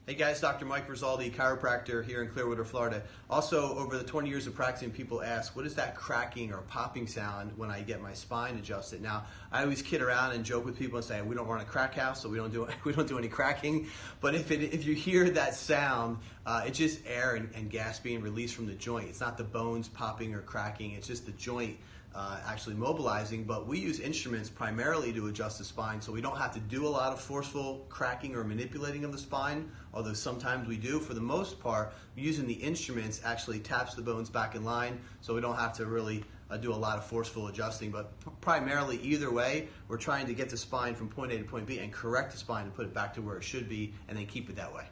Hey guys, Dr. Mike Risoldi, chiropractor here in Clearwater, Florida. Also, over the 20 years of practicing, people ask, what is that cracking or popping sound when I get my spine adjusted? Now, I always kid around and joke with people and say, we don't run a crack house, so we don't do any cracking. But if you hear that sound, it's just air and gas being released from the joint. It's not the bones popping or cracking, it's just the joint actually mobilizing. But we use instruments primarily to adjust the spine, so we don't have to do a lot of forceful cracking or manipulating of the spine, although sometimes we do. For the most part, using the instruments actually taps the bones back in line, so we don't have to really do a lot of forceful adjusting. But primarily, either way, we're trying to get the spine from point A to point B and correct the spine and put it back to where it should be, and then keep it that way.